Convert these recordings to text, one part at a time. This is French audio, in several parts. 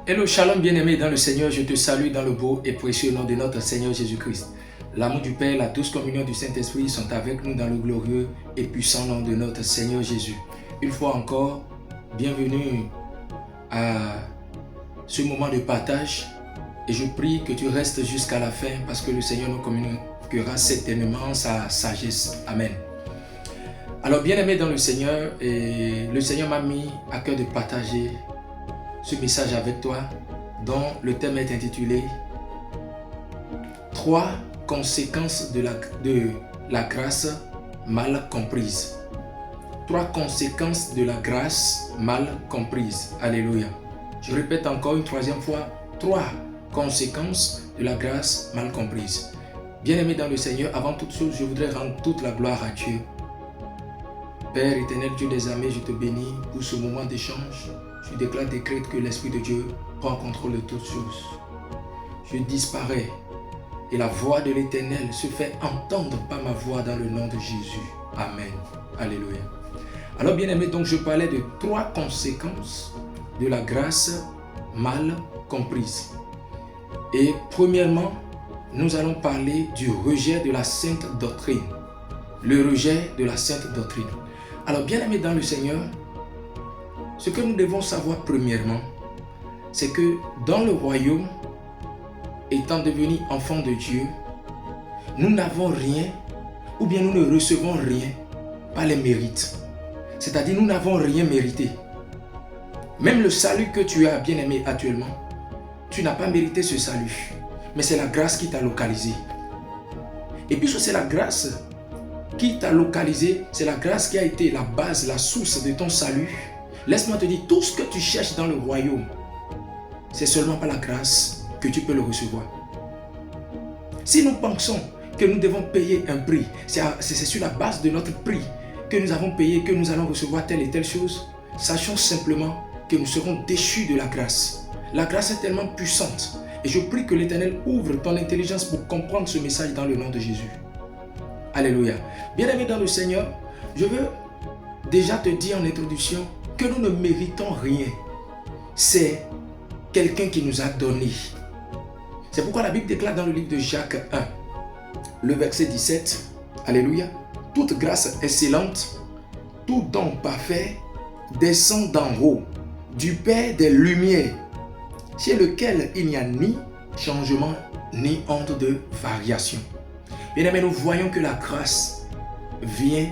Hello, shalom bien-aimé dans le Seigneur, je te salue dans le beau et précieux nom de notre Seigneur Jésus-Christ. L'amour du Père, la douce communion du Saint-Esprit sont avec nous dans le glorieux et puissant nom de notre Seigneur Jésus. Une fois encore, bienvenue à ce moment de partage et je prie que tu restes jusqu'à la fin parce que le Seigneur nous communiquera certainement sa sagesse. Amen. Alors bien-aimé dans le Seigneur, et le Seigneur m'a mis à cœur de partager ce message avec toi dont le thème est intitulé 3 conséquences de la grâce mal comprise. 3 conséquences de la grâce mal comprise. Alléluia. Je répète encore une troisième fois, 3 conséquences de la grâce mal comprise. Bien-aimé dans le Seigneur, avant toute chose, je voudrais rendre toute la gloire à Dieu. Père éternel, Dieu des armées, je te bénis pour ce moment d'échange. Je déclare, décrète que l'Esprit de Dieu prend contrôle de toutes choses. Je disparais et la voix de l'Éternel se fait entendre par ma voix dans le nom de Jésus. Amen. Alléluia. Alors bien-aimé, donc je parlais de 3 conséquences de la grâce mal comprise. Et premièrement, nous allons parler du rejet de la sainte doctrine. Le rejet de la sainte doctrine. Alors bien-aimé dans le Seigneur, ce que nous devons savoir premièrement, c'est que dans le royaume, étant devenus enfants de Dieu, nous n'avons rien, ou bien nous ne recevons rien par les mérites. C'est-à-dire nous n'avons rien mérité. Même le salut que tu as, bien-aimé, actuellement, tu n'as pas mérité ce salut. Mais c'est la grâce qui t'a localisé. Et puisque c'est la grâce qui t'a localisé, c'est la grâce qui a été la base, la source de ton salut. Laisse-moi te dire, tout ce que tu cherches dans le royaume, c'est seulement par la grâce que tu peux le recevoir. Si nous pensons que nous devons payer un prix, c'est sur la base de notre prix que nous avons payé, que nous allons recevoir telle et telle chose, sachons simplement que nous serons déchus de la grâce. La grâce est tellement puissante et je prie que l'Éternel ouvre ton intelligence pour comprendre ce message dans le nom de Jésus. Alléluia. Bien-aimé dans le Seigneur, je veux déjà te dire en introduction que nous ne méritons rien. C'est quelqu'un qui nous a donné. C'est pourquoi la Bible déclare dans le livre de Jacques 1, le verset 17, Alléluia, toute grâce excellente, tout don parfait descend d'en haut, du Père des Lumières, chez lequel il n'y a ni changement, ni honte de variation. Bien-aimés, nous voyons que la grâce vient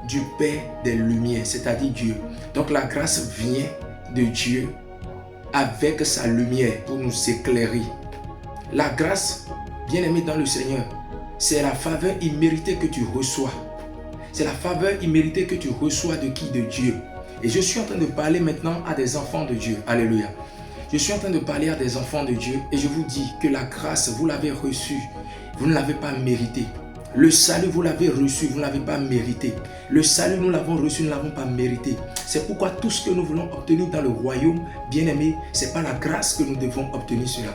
du Père des Lumières, c'est-à-dire Dieu. Donc la grâce vient de Dieu avec sa lumière pour nous éclairer. La grâce, bien-aimé dans le Seigneur, c'est la faveur imméritée que tu reçois. C'est la faveur imméritée que tu reçois de qui? De Dieu. Et je suis en train de parler maintenant à des enfants de Dieu. Alléluia. Je suis en train de parler à des enfants de Dieu et je vous dis que la grâce, vous l'avez reçue. Vous ne l'avez pas mérité. Le salut, vous l'avez reçu, vous ne l'avez pas mérité. Le salut, nous l'avons reçu, nous ne l'avons pas mérité. C'est pourquoi tout ce que nous voulons obtenir dans le royaume, bien-aimé, c'est par la grâce que nous devons obtenir cela.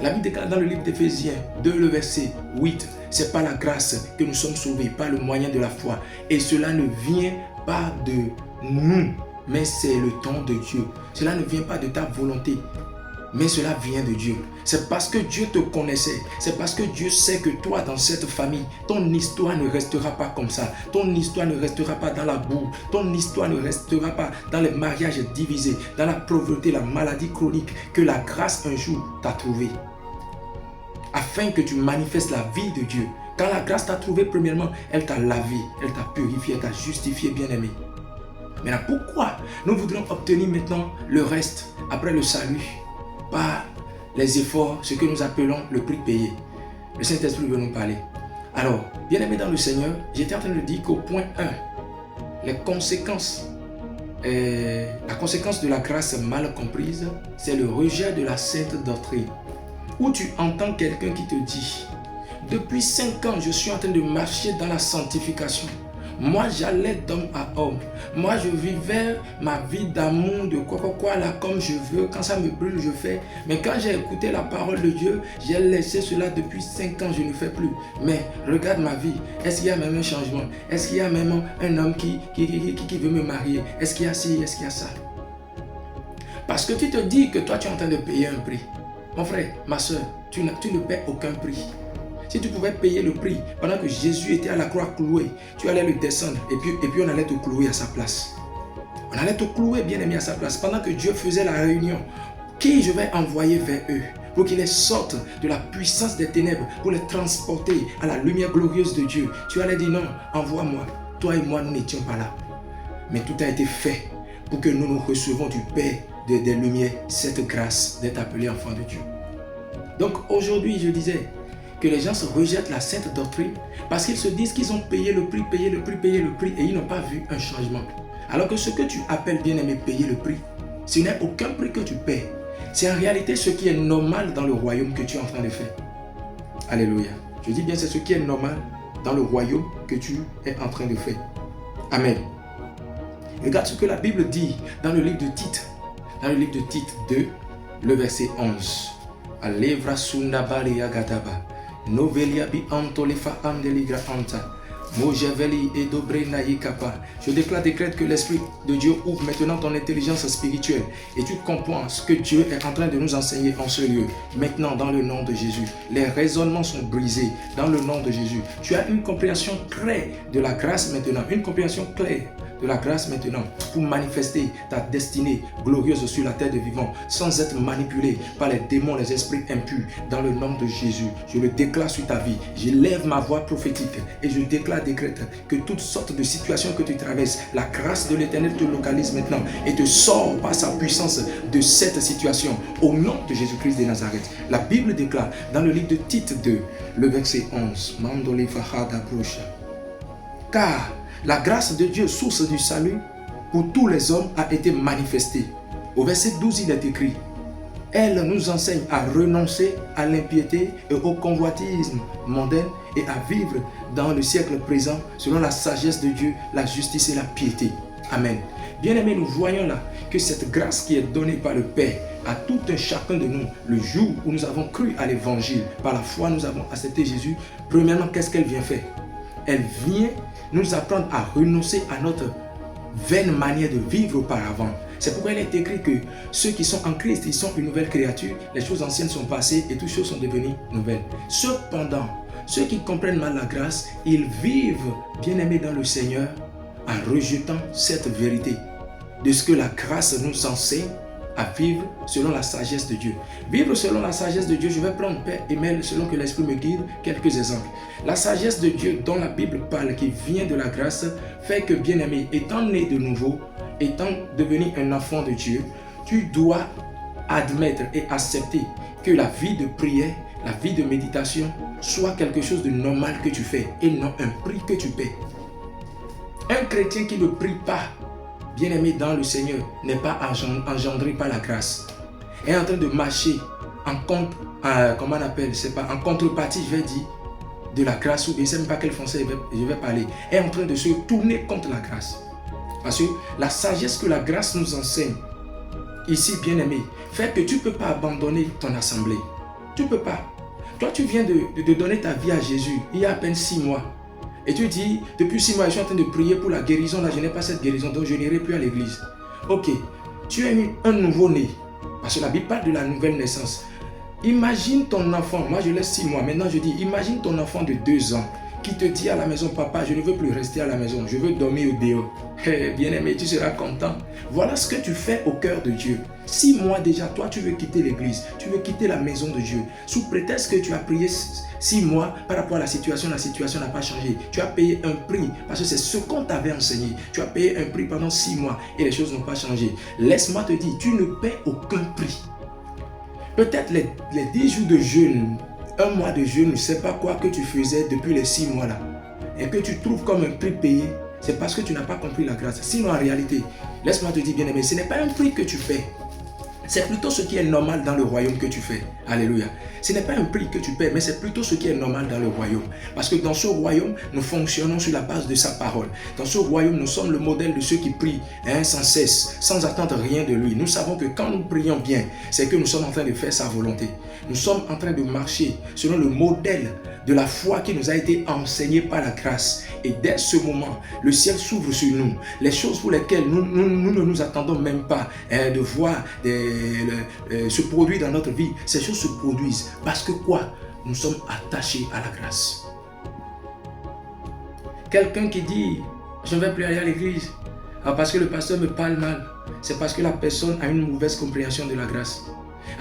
La Bible déclare dans le livre d'Éphésiens 2, le verset 8, c'est par la grâce que nous sommes sauvés, par le moyen de la foi. Et cela ne vient pas de nous, mais c'est le don de Dieu. Cela ne vient pas de ta volonté, mais cela vient de Dieu. C'est parce que Dieu te connaissait. C'est parce que Dieu sait que toi, dans cette famille, ton histoire ne restera pas comme ça. Ton histoire ne restera pas dans la boue. Ton histoire ne restera pas dans les mariages divisés, dans la pauvreté, la maladie chronique, que la grâce un jour t'a trouvé. Afin que tu manifestes la vie de Dieu. Quand la grâce t'a trouvé, premièrement, elle t'a lavé, elle t'a purifié, elle t'a justifié, bien-aimé. Maintenant, pourquoi nous voudrons obtenir maintenant le reste après le salut? Par les efforts, ce que nous appelons le prix payé. Le Saint-Esprit veut nous parler. Alors, bien-aimé dans le Seigneur, j'étais en train de dire qu'au point 1, la conséquence de la grâce mal comprise, c'est le rejet de la sainte doctrine. Où tu entends quelqu'un qui te dit, depuis 5 ans, je suis en train de marcher dans la sanctification. Moi, j'allais d'homme à homme. Moi, je vivais ma vie d'amour, de quoi là, comme je veux. Quand ça me brûle, je fais. Mais quand j'ai écouté la parole de Dieu, j'ai laissé cela depuis 5 ans, je ne fais plus. Mais regarde ma vie. Est-ce qu'il y a même un changement? Est-ce qu'il y a même un homme qui veut me marier? Est-ce qu'il y a ci? Est-ce qu'il y a ça? Parce que tu te dis que toi, tu es en train de payer un prix. Mon frère, ma soeur, tu ne paies aucun prix. Si tu pouvais payer le prix, pendant que Jésus était à la croix cloué, tu allais le descendre et puis on allait te clouer à sa place. On allait te clouer, bien-aimé, à sa place. Pendant que Dieu faisait la réunion, qui je vais envoyer vers eux pour qu'ils sortent de la puissance des ténèbres, pour les transporter à la lumière glorieuse de Dieu. Tu allais dire non, envoie-moi. Toi et moi, nous n'étions pas là. Mais tout a été fait pour que nous recevons du Père des lumières cette grâce d'être appelés enfants de Dieu. Donc aujourd'hui, je disais que les gens se rejettent la sainte doctrine parce qu'ils se disent qu'ils ont payé le prix et ils n'ont pas vu un changement. Alors que ce que tu appelles bien-aimé payer le prix, ce n'est aucun prix que tu paies. C'est en réalité ce qui est normal dans le royaume que tu es en train de faire. Alléluia. Je dis bien, c'est ce qui est normal dans le royaume que tu es en train de faire. Amen. Regarde ce que la Bible dit dans le livre de Tite. Dans le livre de Tite 2, le verset 11. Alevra sundabali agataba. Novelia bi antolefa andeligra anta. Je décrète que l'Esprit de Dieu ouvre maintenant ton intelligence spirituelle et tu comprends ce que Dieu est en train de nous enseigner en ce lieu. Maintenant, dans le nom de Jésus, les raisonnements sont brisés dans le nom de Jésus. Tu as une compréhension claire de la grâce maintenant, une compréhension claire de la grâce maintenant pour manifester ta destinée glorieuse sur la terre des vivants sans être manipulé par les démons, les esprits impurs dans le nom de Jésus. Je le déclare sur ta vie. J'élève ma voix prophétique et je décrète que toutes sortes de situations que tu traverses, la grâce de l'Éternel te localise maintenant et te sort par sa puissance de cette situation au nom de Jésus-Christ de Nazareth. La Bible déclare dans le livre de Tite 2, le verset 11, car la grâce de Dieu, source du salut pour tous les hommes, a été manifestée. Au verset 12, il est écrit: elle nous enseigne à renoncer à l'impiété et au convoitisme mondain et à vivre dans le siècle présent selon la sagesse de Dieu, la justice et la piété. Amen. Bien-aimés, nous voyons là que cette grâce qui est donnée par le Père à tout un chacun de nous, le jour où nous avons cru à l'évangile, par la foi nous avons accepté Jésus, premièrement, qu'est-ce qu'elle vient faire? Elle vient nous apprendre à renoncer à notre vaine manière de vivre auparavant. C'est pourquoi il est écrit que ceux qui sont en Christ, ils sont une nouvelle créature, les choses anciennes sont passées et toutes choses sont devenues nouvelles. Cependant, ceux qui comprennent mal la grâce, ils vivent bien-aimés dans le Seigneur en rejetant cette vérité de ce que la grâce nous enseigne à vivre selon la sagesse de Dieu. Vivre selon la sagesse de Dieu, je vais prendre Père et Mère selon que l'Esprit me guide, quelques exemples. La sagesse de Dieu dont la Bible parle, qui vient de la grâce, fait que bien-aimé, étant né de nouveau, étant devenu un enfant de Dieu, tu dois admettre et accepter que la vie de prière, la vie de méditation soit quelque chose de normal que tu fais et non un prix que tu paies. Un chrétien qui ne prie pas, bien-aimé dans le Seigneur, n'est pas engendré par la grâce. Est en train de marcher en contrepartie, je vais dire, de la grâce, ou bien je ne sais même pas quel français je vais parler, est en train de se tourner contre la grâce. Parce que la sagesse que la grâce nous enseigne, ici, bien-aimé, fait que tu ne peux pas abandonner ton assemblée. Tu ne peux pas. Toi, tu viens de donner ta vie à Jésus il y a à peine 6 mois. Et tu dis, depuis 6 mois, je suis en train de prier pour la guérison. Là, je n'ai pas cette guérison, donc je n'irai plus à l'église. Ok, tu es un nouveau-né. Parce que la Bible parle de la nouvelle naissance. Imagine ton enfant, moi je laisse 6 mois, maintenant je dis, imagine ton enfant de 2 ans qui te dit à la maison, papa, je ne veux plus rester à la maison, je veux dormir au dehors. Bien-aimé, tu seras content. Voilà ce que tu fais au cœur de Dieu. 6 mois déjà, toi tu veux quitter l'église, tu veux quitter la maison de Dieu. Sous prétexte que tu as prié 6 mois par rapport à la situation n'a pas changé. Tu as payé un prix parce que c'est ce qu'on t'avait enseigné. Tu as payé un prix pendant 6 mois et les choses n'ont pas changé. Laisse-moi te dire, tu ne paies aucun prix. Peut-être les 10 jours de jeûne, 1 mois de jeûne, je ne sais pas quoi que tu faisais depuis les 6 mois là, et que tu trouves comme un prix payé, c'est parce que tu n'as pas compris la grâce. Sinon, en réalité, laisse-moi te dire, bien-aimé, ce n'est pas un prix que tu paies. C'est plutôt ce qui est normal dans le royaume que tu fais. Alléluia. Ce n'est pas un prix que tu paies, mais c'est plutôt ce qui est normal dans le royaume. Parce que dans ce royaume, nous fonctionnons sur la base de sa parole. Dans ce royaume, nous sommes le modèle de ceux qui prient sans cesse, sans attendre rien de lui. Nous savons que quand nous prions bien, c'est que nous sommes en train de faire sa volonté. Nous sommes en train de marcher selon le modèle de la foi qui nous a été enseignée par la grâce. Et dès ce moment, le ciel s'ouvre sur nous. Les choses pour lesquelles nous ne nous attendons même pas de voir se produire dans notre vie, ces choses se produisent. Parce que quoi? Nous sommes attachés à la grâce. Quelqu'un qui dit, je ne vais plus aller à l'église parce que le pasteur me parle mal, c'est parce que la personne a une mauvaise compréhension de la grâce.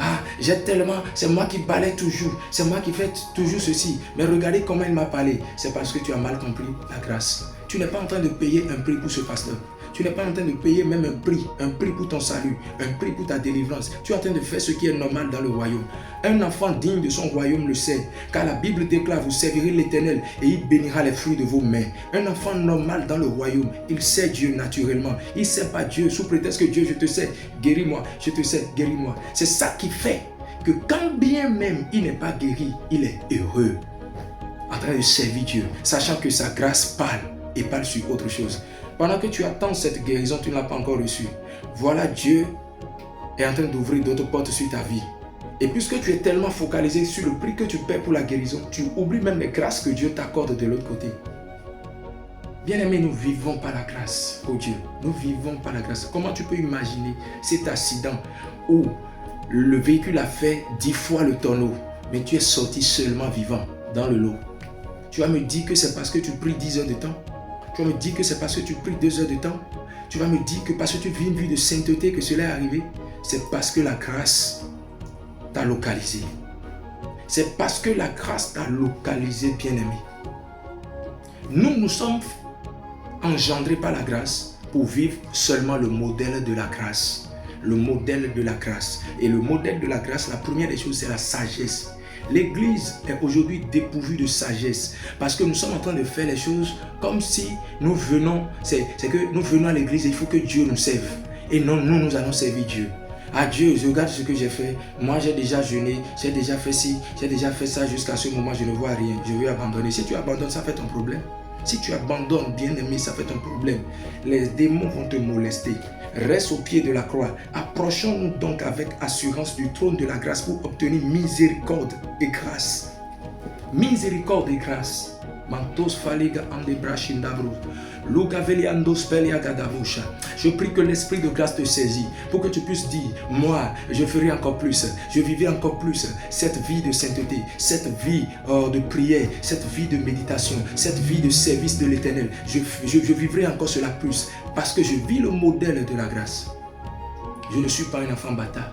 Ah, j'ai tellement, c'est moi qui balaye toujours, c'est moi qui fais toujours ceci. Mais regardez comment il m'a parlé. C'est parce que tu as mal compris la grâce. Tu n'es pas en train de payer un prix pour ce pasteur. Tu n'es pas en train de payer même un prix pour ton salut, un prix pour ta délivrance. Tu es en train de faire ce qui est normal dans le royaume. Un enfant digne de son royaume le sait, car la Bible déclare, vous servirez l'Éternel et il bénira les fruits de vos mains. Un enfant normal dans le royaume, il sait Dieu naturellement. Il ne sait pas Dieu sous prétexte que Dieu, je te sais, guéris-moi, je te sais, guéris-moi. C'est ça qui fait que quand bien même il n'est pas guéri, il est heureux, en train de servir Dieu, sachant que sa grâce parle et parle sur autre chose. Pendant que tu attends cette guérison, tu ne l'as pas encore reçue. Voilà, Dieu est en train d'ouvrir d'autres portes sur ta vie. Et puisque tu es tellement focalisé sur le prix que tu paies pour la guérison, tu oublies même les grâces que Dieu t'accorde de l'autre côté. Bien-aimés, nous vivons par la grâce, oh Dieu. Nous vivons par la grâce. Comment tu peux imaginer cet accident où le véhicule a fait 10 fois le tonneau, mais tu es sorti seulement vivant dans le lot? Tu vas me dire que c'est parce que tu pries 10 heures de temps? Tu vas me dire que c'est parce que tu pries 2 heures de temps? Tu vas me dire que parce que tu vis une vie de sainteté que cela est arrivé? C'est parce que la grâce t'a localisé. C'est parce que la grâce t'a localisé, bien-aimé. Nous sommes engendrés par la grâce pour vivre seulement le modèle de la grâce. Le modèle de la grâce. Et le modèle de la grâce, la première des choses, c'est la sagesse. L'église est aujourd'hui dépourvue de sagesse parce que nous sommes en train de faire les choses comme si nous venons, c'est que nous venons à l'église et il faut que Dieu nous serve. Et non, nous allons servir Dieu. Ah Dieu, je regarde ce que j'ai fait. Moi, j'ai déjà jeûné, j'ai déjà fait ci, j'ai déjà fait ça. Jusqu'à ce moment, je ne vois rien. Je vais abandonner. Si tu abandonnes, ça fait ton problème. Si tu abandonnes, bien-aimé, ça fait ton problème. Les démons vont te molester. Reste au pied de la croix. Approchons-nous donc avec assurance du trône de la grâce pour obtenir miséricorde et grâce. Miséricorde et grâce. Mantos faliga andebrashindabro. Je prie que l'esprit de grâce te saisit pour que tu puisses dire, moi je ferai encore plus, je vivrai encore plus cette vie de sainteté, cette vie de prière, cette vie de méditation, cette vie de service de l'Éternel. Je vivrai encore cela plus parce que je vis le modèle de la grâce. Je ne suis pas un enfant bâtard,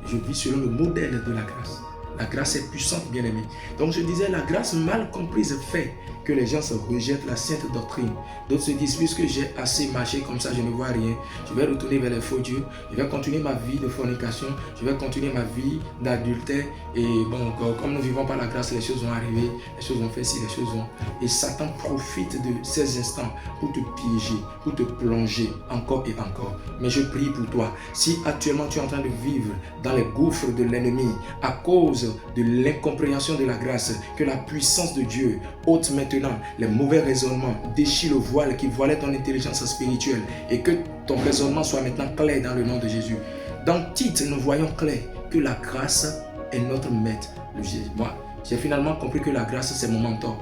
je vis selon le modèle de la grâce. La grâce est puissante, bien-aimé. Donc je disais, la grâce mal comprise fait que les gens se rejettent la sainte doctrine. D'autres se disent, puisque j'ai assez marché comme ça, je ne vois rien. Je vais retourner vers les faux dieux. Je vais continuer ma vie de fornication. Je vais continuer ma vie d'adultère. Et bon, comme nous vivons par la grâce, les choses vont arriver. Les choses vont faire ci, les choses vont. Et Satan profite de ces instants pour te piéger, pour te plonger encore et encore. Mais je prie pour toi. Si actuellement tu es en train de vivre dans les gouffres de l'ennemi à cause de l'incompréhension de la grâce, que la puissance de Dieu ôte maintenant les mauvais raisonnements, déchire le voile qui voilait ton intelligence spirituelle et que ton raisonnement soit maintenant clair dans le nom de Jésus. Dans Tite, nous voyons clair que la grâce est notre maître. Moi, j'ai finalement compris que la grâce, c'est mon mentor.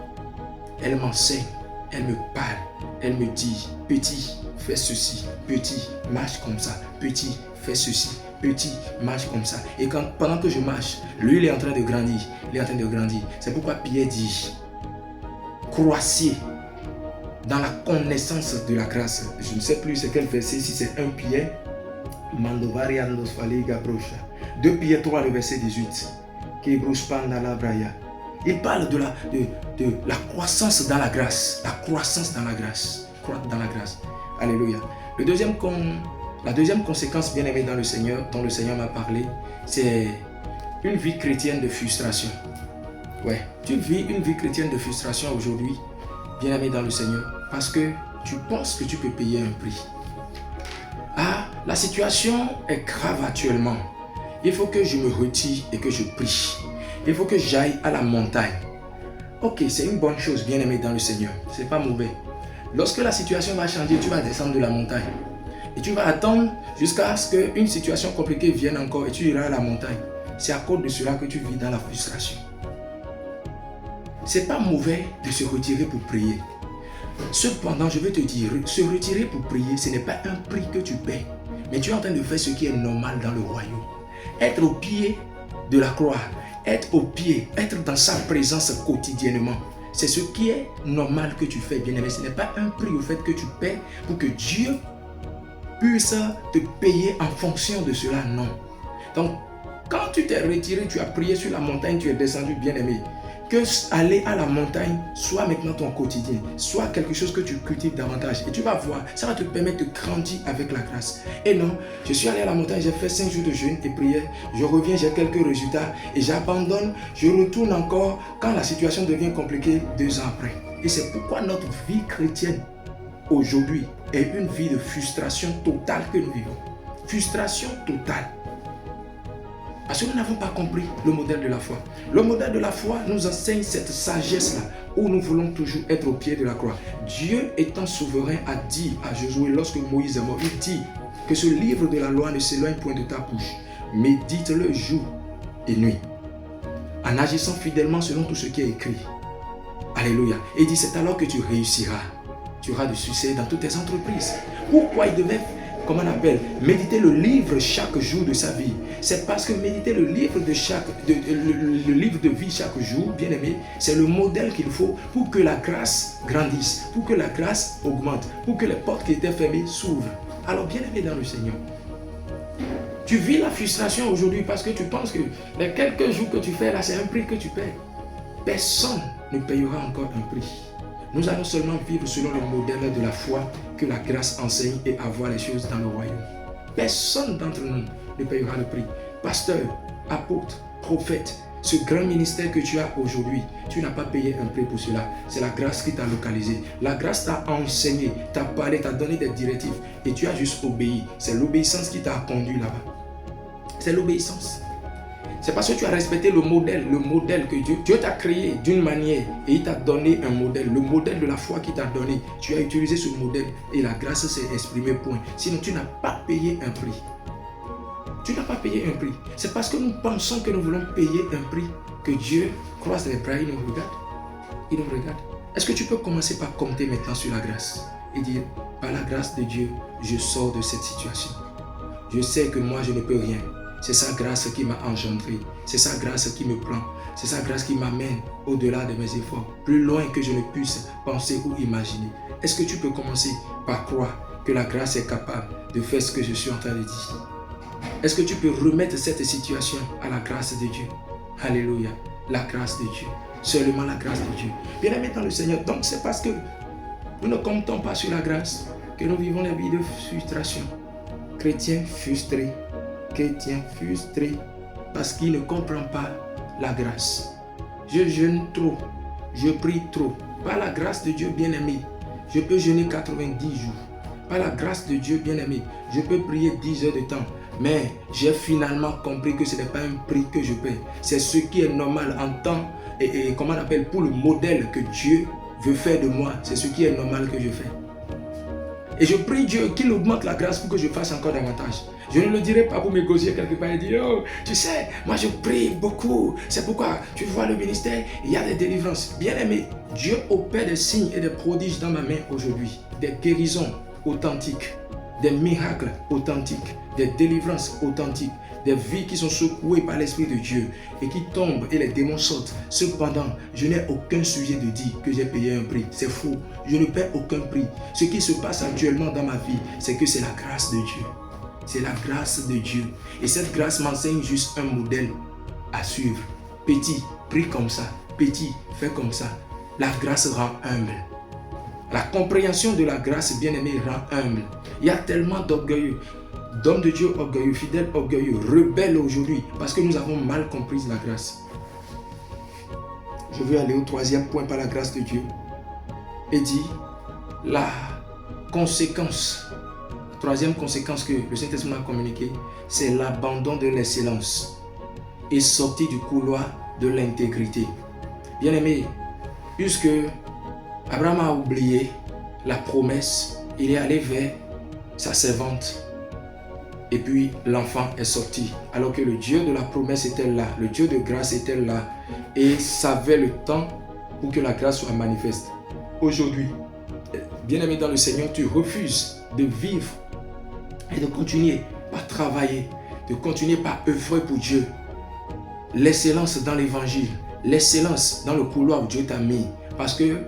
Elle m'enseigne, elle me parle, elle me dit, petit, fais ceci, petit, marche comme ça, petit, fais ceci. Petit, marche comme ça. Et pendant que je marche, lui, il est en train de grandir. Il est en train de grandir. C'est pourquoi Pierre dit, croissez dans la connaissance de la grâce. Je ne sais plus c'est quel verset, si c'est 1 Pierre. 2 Pierre 3, le verset 18. Il parle de la croissance dans la grâce. La croissance dans la grâce. Croître dans la grâce. Alléluia. La deuxième conséquence, bien aimée dans le Seigneur, dont le Seigneur m'a parlé, c'est une vie chrétienne de frustration. Ouais, tu vis une vie chrétienne de frustration aujourd'hui, bien aimé dans le Seigneur, parce que tu penses que tu peux payer un prix. Ah, la situation est grave actuellement. Il faut que je me retire et que je prie. Il faut que j'aille à la montagne. Ok, c'est une bonne chose, bien-aimé dans le Seigneur. C'est pas mauvais. Lorsque la situation va changer, tu vas descendre de la montagne. Et tu vas attendre jusqu'à ce qu'une situation compliquée vienne encore et tu iras à la montagne. C'est à cause de cela que tu vis dans la frustration. C'est pas mauvais de se retirer pour prier. Cependant, je veux te dire, se retirer pour prier, ce n'est pas un prix que tu paies. Mais tu es en train de faire ce qui est normal dans le royaume. Être au pied de la croix, être au pied, être dans sa présence quotidiennement. C'est ce qui est normal que tu fais, bien-aimé. Ce n'est pas un prix au fait que tu paies pour que Dieu puisse te payer en fonction de cela, non. Donc, quand tu t'es retiré, tu as prié sur la montagne, tu es descendu, bien-aimé. Que aller à la montagne soit maintenant ton quotidien, soit quelque chose que tu cultives davantage. Et tu vas voir, ça va te permettre de grandir avec la grâce. Et non, je suis allé à la montagne, j'ai fait 5 jours de jeûne et prière. Je reviens, j'ai quelques résultats et j'abandonne. Je retourne encore quand la situation devient compliquée 2 ans après. Et c'est pourquoi notre vie chrétienne aujourd'hui est une vie de frustration totale que nous vivons. Frustration totale. Parce que nous n'avons pas compris le modèle de la foi. Le modèle de la foi nous enseigne cette sagesse-là où nous voulons toujours être au pied de la croix. Dieu étant souverain a dit à Josué lorsque Moïse est mort, il dit que ce livre de la loi ne s'éloigne point de ta bouche. Médite-le jour et nuit en agissant fidèlement selon tout ce qui est écrit. Alléluia. Et il dit c'est alors que tu réussiras. Tu auras du succès dans toutes tes entreprises. Pourquoi il devait méditer le livre chaque jour de sa vie? C'est parce que méditer le livre le livre de vie chaque jour, bien aimé, c'est le modèle qu'il faut pour que la grâce grandisse, pour que la grâce augmente, pour que les portes qui étaient fermées s'ouvrent. Alors bien aimé dans le Seigneur, tu vis la frustration aujourd'hui parce que tu penses que les quelques jours que tu fais là, c'est un prix que tu paies. Personne ne payera encore un prix. Nous allons seulement vivre selon le modèle de la foi que la grâce enseigne et avoir les choses dans le royaume. Personne d'entre nous ne payera le prix. Pasteur, apôtre, prophète, ce grand ministère que tu as aujourd'hui, tu n'as pas payé un prix pour cela. C'est la grâce qui t'a localisé. La grâce t'a enseigné, t'a parlé, t'a donné des directives et tu as juste obéi. C'est l'obéissance qui t'a conduit là-bas. C'est l'obéissance. C'est parce que tu as respecté le modèle que Dieu t'a créé d'une manière et il t'a donné un modèle, le modèle de la foi qu'il t'a donné. Tu as utilisé ce modèle et la grâce s'est exprimée, point. Sinon, tu n'as pas payé un prix. Tu n'as pas payé un prix. C'est parce que nous pensons que nous voulons payer un prix que Dieu croise les bras et nous regarde. Il nous regarde. Est-ce que tu peux commencer par compter maintenant sur la grâce et dire, par la grâce de Dieu, je sors de cette situation. Je sais que moi, je ne peux rien. C'est sa grâce qui m'a engendré. C'est sa grâce qui me prend. C'est sa grâce qui m'amène au-delà de mes efforts, plus loin que je ne puisse penser ou imaginer. Est-ce que tu peux commencer par croire que la grâce est capable de faire ce que je suis en train de dire? Est-ce que tu peux remettre cette situation à la grâce de Dieu? Alléluia. La grâce de Dieu. Seulement la grâce de Dieu. Bien-aimé dans le Seigneur. Donc c'est parce que nous ne comptons pas sur la grâce que nous vivons la vie de frustration. Chrétiens frustrés. Chrétien frustré parce qu'il ne comprend pas la grâce. Je jeûne trop, je prie trop. Par la grâce de Dieu bien-aimé, je peux jeûner 90 jours. Par la grâce de Dieu bien-aimé, je peux prier 10 heures de temps. Mais j'ai finalement compris que ce n'est pas un prix que je paie. C'est ce qui est normal en temps et comment on appelle pour le modèle que Dieu veut faire de moi. C'est ce qui est normal que je fais. Et je prie Dieu qu'il augmente la grâce pour que je fasse encore davantage. Je ne le dirai pas pour m'égosier quelque part et dire, oh, tu sais, moi je prie beaucoup. C'est pourquoi tu vois le ministère, il y a des délivrances. Bien-aimé, Dieu opère des signes et des prodiges dans ma main aujourd'hui. Des guérisons authentiques, des miracles authentiques, des délivrances authentiques, des vies qui sont secouées par l'Esprit de Dieu et qui tombent et les démons sortent. Cependant, je n'ai aucun sujet de dire que j'ai payé un prix. C'est faux. Je ne paie aucun prix. Ce qui se passe actuellement dans ma vie, c'est que c'est la grâce de Dieu. C'est la grâce de Dieu. Et cette grâce m'enseigne juste un modèle à suivre. Petit, prie comme ça. Petit, fais comme ça. La grâce rend humble. La compréhension de la grâce, bien-aimé, rend humble. Il y a tellement d'orgueilleux, d'hommes de Dieu orgueilleux, fidèles orgueilleux, rebelles aujourd'hui, parce que nous avons mal compris la grâce. Je veux aller au 3e point par la grâce de Dieu. Et dit, la conséquence. troisième conséquence que le Saint-Esprit m'a communiqué, c'est l'abandon de l'excellence et sortir du couloir de l'intégrité. Bien-aimé, puisque Abraham a oublié la promesse, il est allé vers sa servante et puis l'enfant est sorti. Alors que le Dieu de la promesse était là, le Dieu de grâce était là et savait le temps pour que la grâce soit manifeste. Aujourd'hui, bien-aimé dans le Seigneur, tu refuses de vivre et de continuer par travailler, de continuer par œuvrer pour Dieu. L'excellence dans l'évangile, l'excellence dans le couloir où Dieu t'a mis, parce que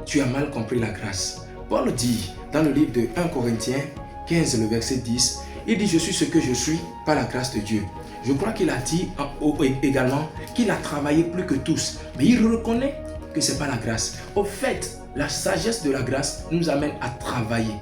tu as mal compris la grâce. Paul dit dans le livre de 1 Corinthiens 15, le verset 10, il dit « Je suis ce que je suis par la grâce de Dieu ». Je crois qu'il a dit également qu'il a travaillé plus que tous, mais il reconnaît que ce n'est pas la grâce. Au fait, la sagesse de la grâce nous amène à travailler,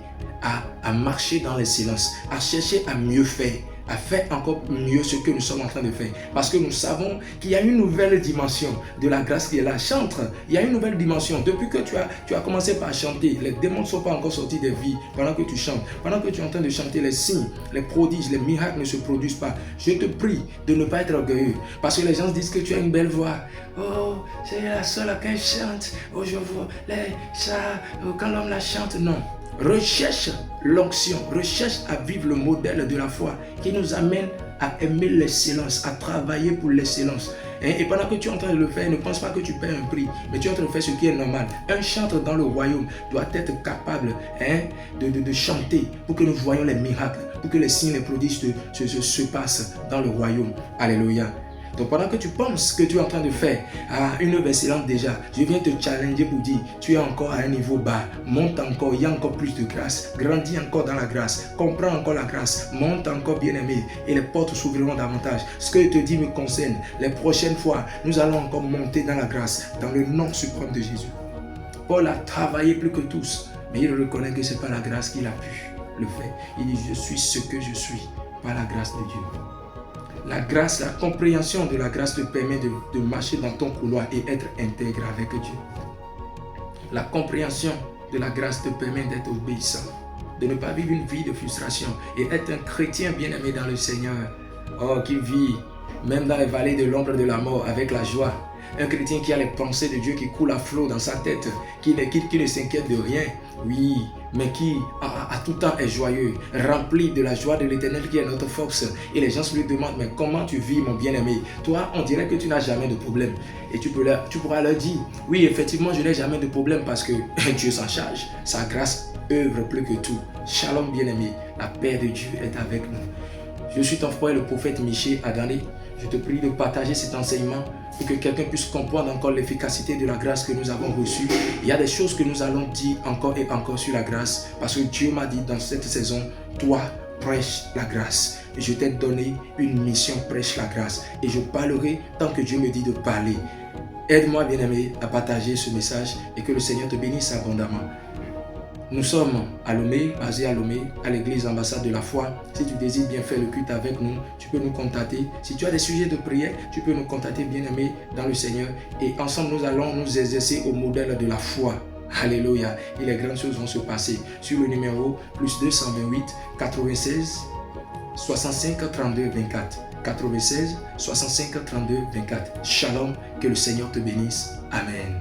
à marcher dans l'excellence, à chercher à mieux faire, à faire encore mieux ce que nous sommes en train de faire. Parce que nous savons qu'il y a une nouvelle dimension de la grâce qui est là. Chante, il y a une nouvelle dimension. Depuis que tu as commencé par chanter, les démons ne sont pas encore sortis des vies pendant que tu chantes. Pendant que tu es en train de chanter, les signes, les prodiges, les miracles ne se produisent pas. Je te prie de ne pas être orgueilleux. Parce que les gens disent que tu as une belle voix. Oh, c'est la seule à qui chante. Oh, je vois ça, quand l'homme la chante. Non. Recherche l'onction, recherche à vivre le modèle de la foi qui nous amène à aimer l'excellence, à travailler pour l'excellence. Et pendant que tu es en train de le faire, ne pense pas que tu paies un prix, mais tu es en train de faire ce qui est normal. Un chanteur dans le royaume doit être capable de chanter pour que nous voyions les miracles, pour que les signes, les prodiges se passent dans le royaume. Alléluia. Donc pendant que tu penses que tu es en train de faire une œuvre excellente déjà, je viens te challenger pour dire, tu es encore à un niveau bas, monte encore, il y a encore plus de grâce, grandis encore dans la grâce, comprends encore la grâce, monte encore bien-aimé et les portes s'ouvriront davantage. Ce que je te dis me concerne, les prochaines fois, nous allons encore monter dans la grâce, dans le nom suprême de Jésus. Paul a travaillé plus que tous, mais il reconnaît que ce n'est pas la grâce qu'il a pu le faire. Il dit, je suis ce que je suis par la grâce de Dieu. La grâce, la compréhension de la grâce te permet de marcher dans ton couloir et être intègre avec Dieu. La compréhension de la grâce te permet d'être obéissant, de ne pas vivre une vie de frustration et être un chrétien bien-aimé dans le Seigneur. Oh, qui vit même dans les vallées de l'ombre de la mort avec la joie. Un chrétien qui a les pensées de Dieu qui coulent à flot dans sa tête, qui ne s'inquiète de rien. Oui, mais qui à tout temps est joyeux, rempli de la joie de l'Éternel qui est notre force. Et les gens se lui demandent, mais comment tu vis mon bien-aimé? Toi, on dirait que tu n'as jamais de problème. Et tu pourras leur dire, oui, effectivement, je n'ai jamais de problème parce que Dieu s'en charge. Sa grâce œuvre plus que tout. Shalom bien-aimé, la paix de Dieu est avec nous. Je suis ton frère, le prophète Miché Adani. Je te prie de partager cet enseignement pour que quelqu'un puisse comprendre encore l'efficacité de la grâce que nous avons reçue. Il y a des choses que nous allons dire encore et encore sur la grâce parce que Dieu m'a dit dans cette saison, toi, prêche la grâce. Et je t'ai donné une mission, prêche la grâce. Et je parlerai tant que Dieu me dit de parler. Aide-moi, bien-aimé, à partager ce message et que le Seigneur te bénisse abondamment. Nous sommes à Lomé, basé à Lomé, à l'église ambassade de la foi. Si tu désires bien faire le culte avec nous, tu peux nous contacter. Si tu as des sujets de prière, tu peux nous contacter, bien-aimé, dans le Seigneur. Et ensemble, nous allons nous exercer au modèle de la foi. Alléluia. Et les grandes choses vont se passer. Sur le numéro plus 228 96 65 32 24. 96 65 32 24. Shalom, que le Seigneur te bénisse. Amen.